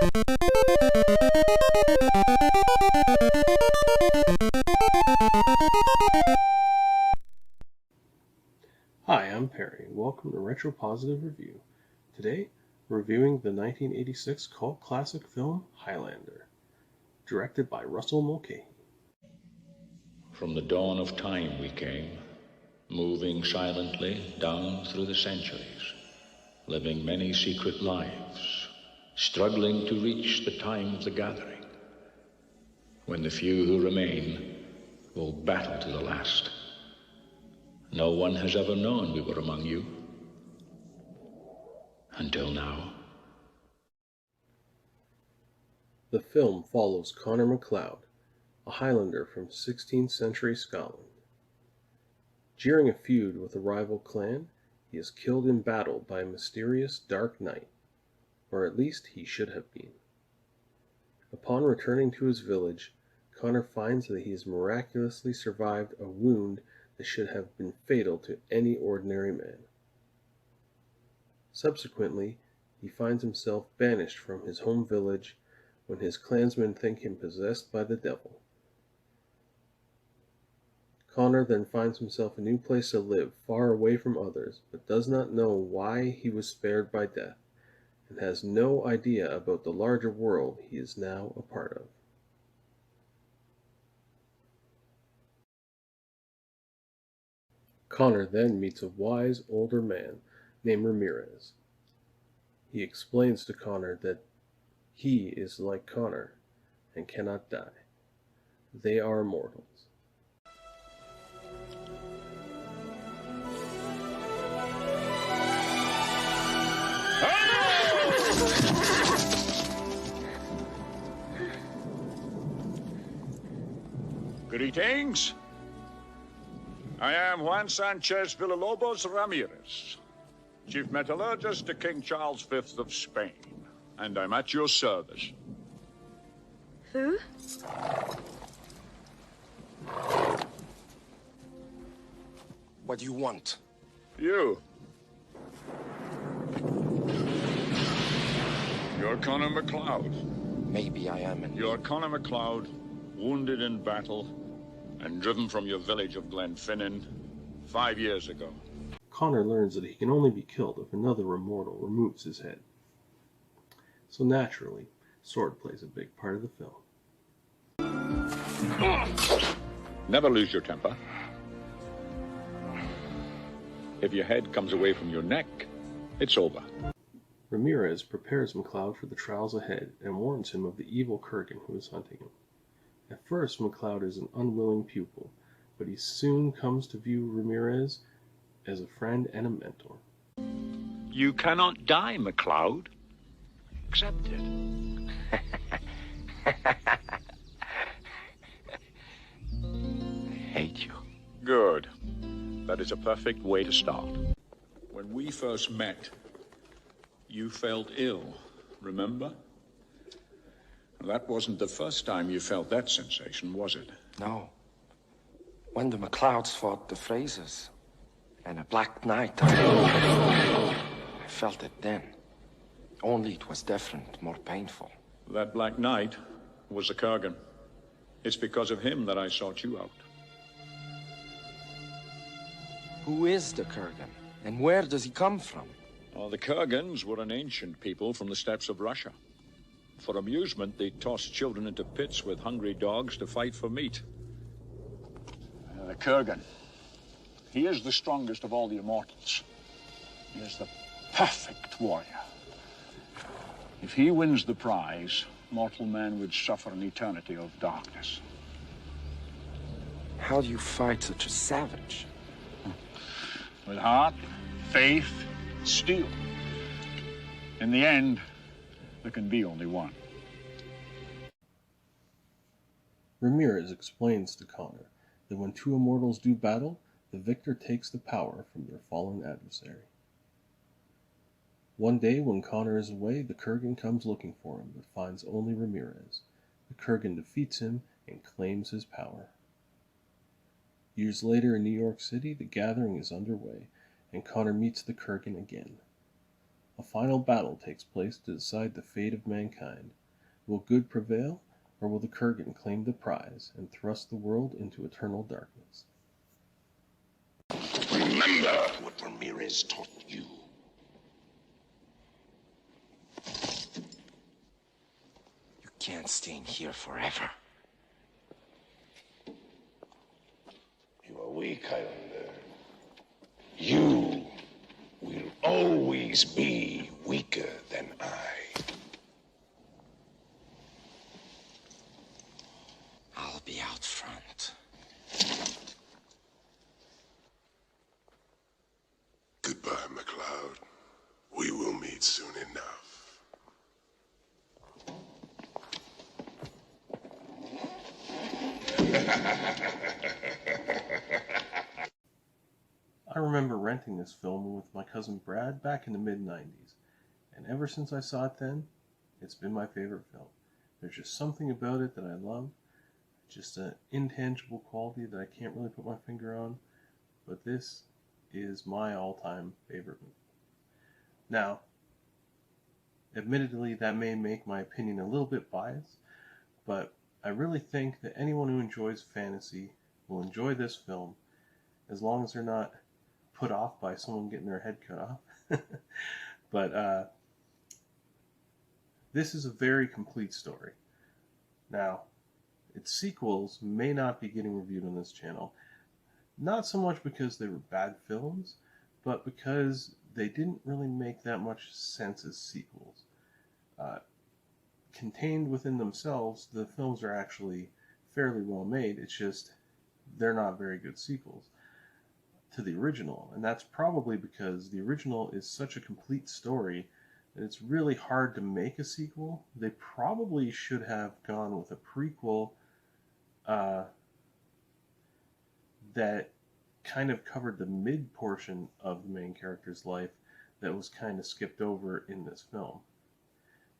Hi, I'm Perry. Welcome to Retro Positive Review. Today, we're reviewing the 1986 cult classic film Highlander, directed by Russell Mulcahy. From the dawn of time we came, moving silently down through the centuries, living many secret lives, struggling to reach the time of the gathering, when the few who remain will battle to the last. No one has ever known we were among you, until now. The film follows Connor MacLeod, a Highlander from 16th century Scotland. During a feud with a rival clan, he is killed in battle by a mysterious dark knight, or at least he should have been. Upon returning to his village, Connor finds that he has miraculously survived a wound that should have been fatal to any ordinary man. Subsequently, he finds himself banished from his home village when his clansmen think him possessed by the devil. Connor then finds himself a new place to live, far away from others, but does not know why he was spared by death, and has no idea about the larger world he is now a part of. Connor then meets a wise older man named Ramirez. He explains to Connor that he is like Connor and cannot die. They are immortals. Greetings. I am Juan Sanchez Villalobos Ramirez, Chief Metallurgist to King Charles V of Spain, and I'm at your service. Who? What do you want? You. You're Connor MacLeod. Maybe I am. You're Connor MacLeod, wounded in battle and driven from your village of Glenfinnan 5 years ago. Connor learns that he can only be killed if another immortal removes his head. So naturally, swordplay is a big part of the film. Never lose your temper. If your head comes away from your neck, it's over. Ramirez prepares MacLeod for the trials ahead and warns him of the evil Kurgan who is hunting him. At first, MacLeod is an unwilling pupil, but he soon comes to view Ramirez as a friend and a mentor. You cannot die, MacLeod. Accept it. I hate you. Good. That is a perfect way to start. When we first met, you felt ill, remember? That wasn't the first time you felt that sensation, was it? No. When the MacLeods fought the Frasers and a Black Knight, I felt it then. Only it was different, more painful. That Black Knight was a Kurgan. It's because of him that I sought you out. Who is the Kurgan? And where does he come from? Oh, the Kurgans were an ancient people from the steppes of Russia. For amusement, they tossed children into pits with hungry dogs to fight for meat. The Kurgan. He is the strongest of all the immortals. He is the perfect warrior. If he wins the prize, mortal man would suffer an eternity of darkness. How do you fight such a savage? With heart, faith, steel. In the end, there can be only one. Ramirez explains to Connor that when two immortals do battle, the victor takes the power from their fallen adversary. One day when Connor is away, the Kurgan comes looking for him, but finds only Ramirez. The Kurgan defeats him and claims his power. Years later in New York City, the gathering is underway, and Connor meets the Kurgan again. A final battle takes place to decide the fate of mankind. Will good prevail, or will the Kurgan claim the prize and thrust the world into eternal darkness? Remember what Ramirez taught you. You can't stay in here forever. You are weak, Highlander. You will always be weaker than I. I'll be out front. Goodbye, McLeod. We will meet soon enough. I remember renting this film with my cousin Brad back in the mid-90s, and ever since I saw it then, it's been my favorite film. There's just something about it that I love, just an intangible quality that I can't really put my finger on, but this is my all-time favorite movie. Now, admittedly, that may make my opinion a little bit biased, but I really think that anyone who enjoys fantasy will enjoy this film as long as they're not put off by someone getting their head cut off. But this is a very complete story. Now, its sequels may not be getting reviewed on this channel, not so much because they were bad films, but because they didn't really make that much sense as sequels. Contained within themselves, the films are actually fairly well made. It's just they're not very good sequels to the original, and that's probably because the original is such a complete story that it's really hard to make a sequel. They probably should have gone with a prequel that kind of covered the mid portion of the main character's life that was kind of skipped over in this film,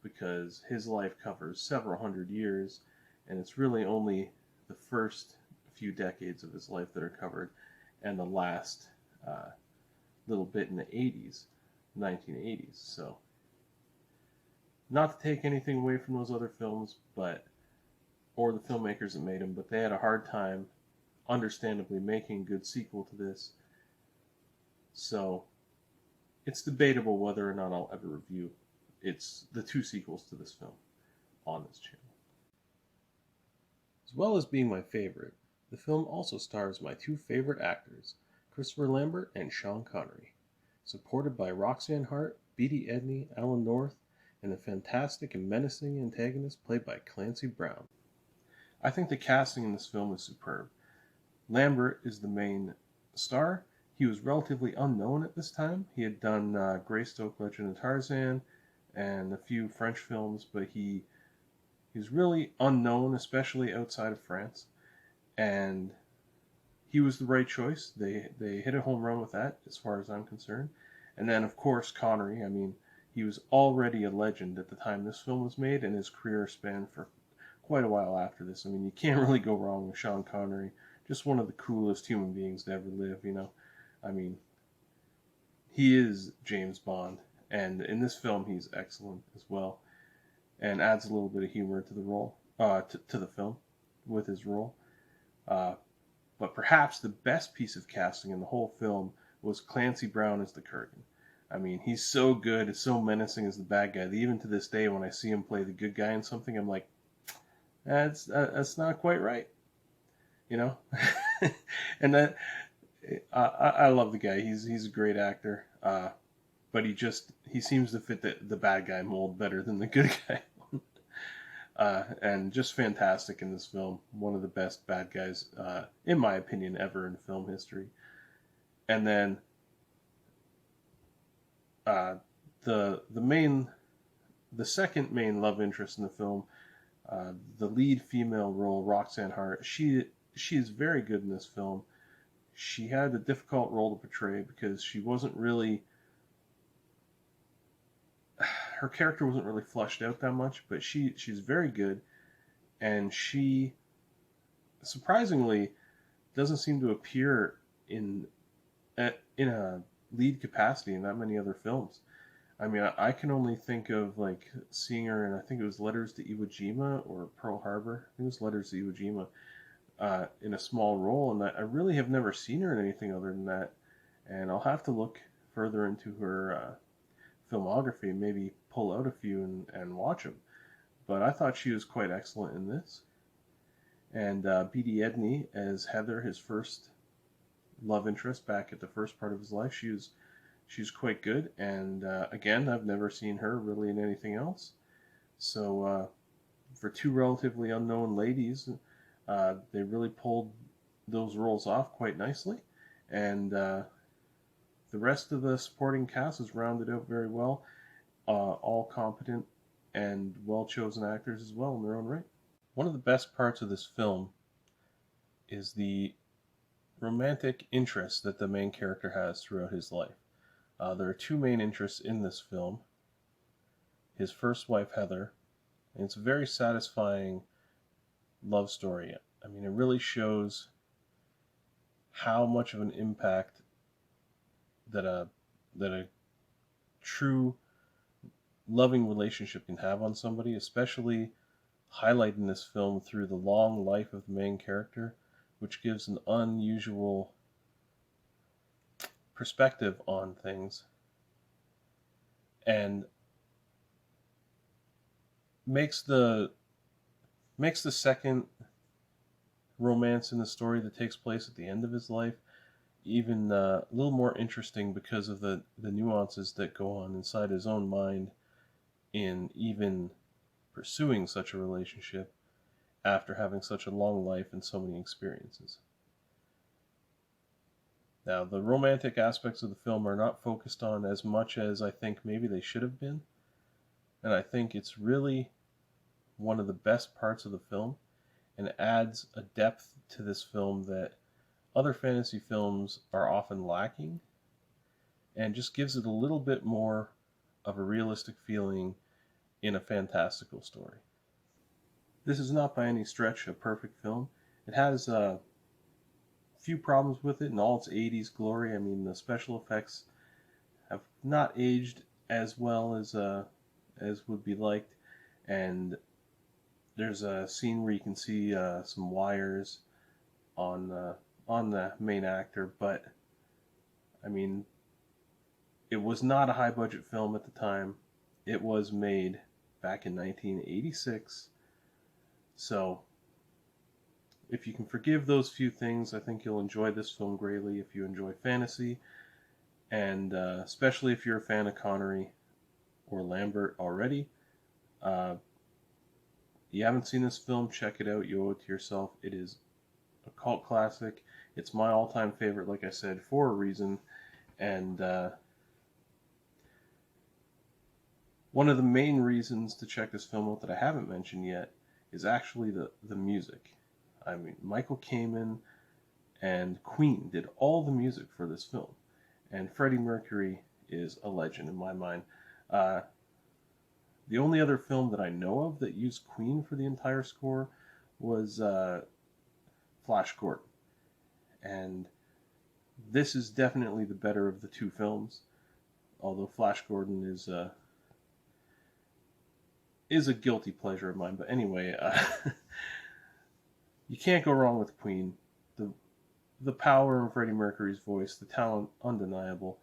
because his life covers several hundred years, and it's really only the first few decades of his life that are covered, and the last little bit in the 80s, 1980s. So, not to take anything away from those other films, or the filmmakers that made them, but they had a hard time, understandably, making a good sequel to this. So, it's debatable whether or not I'll ever review the two sequels to this film on this channel. As well as being my favorite, the film also stars my two favorite actors, Christopher Lambert and Sean Connery, supported by Roxanne Hart, Beatty Edney, Alan North, and the fantastic and menacing antagonist played by Clancy Brown. I think the casting in this film is superb. Lambert is the main star. He was relatively unknown at this time. He had done Greystoke, Legend of Tarzan, and a few French films, but he's really unknown, especially outside of France. And he was the right choice. They hit a home run with that, as far as I'm concerned. And then, of course, Connery. I mean, he was already a legend at the time this film was made, and his career spanned for quite a while after this. I mean, you can't really go wrong with Sean Connery. Just one of the coolest human beings to ever live, you know. I mean, he is James Bond, and in this film he's excellent as well, and adds a little bit of humor to the role, to the film with his role. But perhaps the best piece of casting in the whole film was Clancy Brown as the Kurgan. I mean, he's so good, it's so menacing as the bad guy, that even to this day when I see him play the good guy in something, I'm like, that's not quite right, you know. And that I love the guy. He's a great actor, but he seems to fit the bad guy mold better than the good guy. And just fantastic in this film. One of the best bad guys, in my opinion, ever in film history. And then the second main love interest in the film, the lead female role, Roxanne Hart. She is very good in this film. She had a difficult role to portray because she wasn't really, her character wasn't really fleshed out that much, but she's very good, and she surprisingly doesn't seem to appear in a lead capacity in that many other films. I mean, I can only think of like seeing her in, I think it was Letters to Iwo Jima or Pearl Harbor. I think it was Letters to Iwo Jima, in a small role, and I really have never seen her in anything other than that. And I'll have to look further into her filmography and maybe pull out a few and watch them. But I thought she was quite excellent in this. And B.D. Edney as Heather, his first love interest back at the first part of his life, she's quite good. And again, I've never seen her really in anything else. So for two relatively unknown ladies, they really pulled those roles off quite nicely. And the rest of the supporting cast is rounded out very well. All competent and well-chosen actors as well in their own right. One of the best parts of this film is the romantic interest that the main character has throughout his life. There are two main interests in this film. His first wife, Heather, and it's a very satisfying love story. I mean, it really shows how much of an impact that a true loving relationship can have on somebody, especially highlighting this film through the long life of the main character, which gives an unusual perspective on things and makes the second romance in the story that takes place at the end of his life even a little more interesting because of the nuances that go on inside his own mind in even pursuing such a relationship after having such a long life and so many experiences. Now, the romantic aspects of the film are not focused on as much as I think maybe they should have been, and I think it's really one of the best parts of the film and adds a depth to this film that other fantasy films are often lacking, and just gives it a little bit more of a realistic feeling in a fantastical story. This is not by any stretch a perfect film. It has a few problems with it in all its 80s glory. I mean, the special effects have not aged as well as would be liked, and there's a scene where you can see some wires on the main actor, but I mean, it was not a high budget film at the time. It was made back in 1986, so if you can forgive those few things, I think you'll enjoy this film greatly if you enjoy fantasy, and especially if you're a fan of Connery or Lambert already. You haven't seen this film, check it out. You owe it to yourself. It is a cult classic. It's my all-time favorite, like I said, for a reason. And one of the main reasons to check this film out that I haven't mentioned yet is actually the music. I mean, Michael Kamen and Queen did all the music for this film. And Freddie Mercury is a legend in my mind. The only other film that I know of that used Queen for the entire score was Flash Gordon. And this is definitely the better of the two films, although Flash Gordon is a guilty pleasure of mine. But anyway, you can't go wrong with Queen. The power in Freddie Mercury's voice, the talent, undeniable.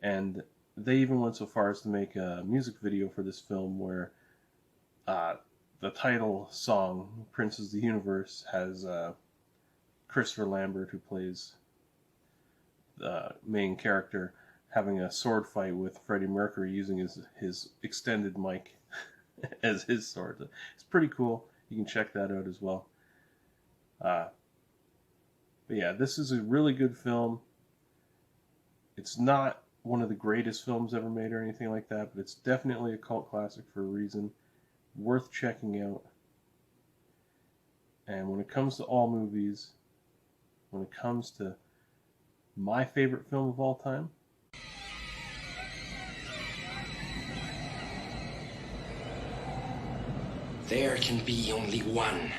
And they even went so far as to make a music video for this film where the title song, Prince of the Universe, has Christopher Lambert, who plays the main character, having a sword fight with Freddie Mercury using his extended mic as his sword. It's pretty cool. You can check that out as well. But yeah, this is a really good film. It's not one of the greatest films ever made or anything like that, but it's definitely a cult classic for a reason. Worth checking out. And when it comes to all movies, when it comes to my favorite film of all time, There can be only one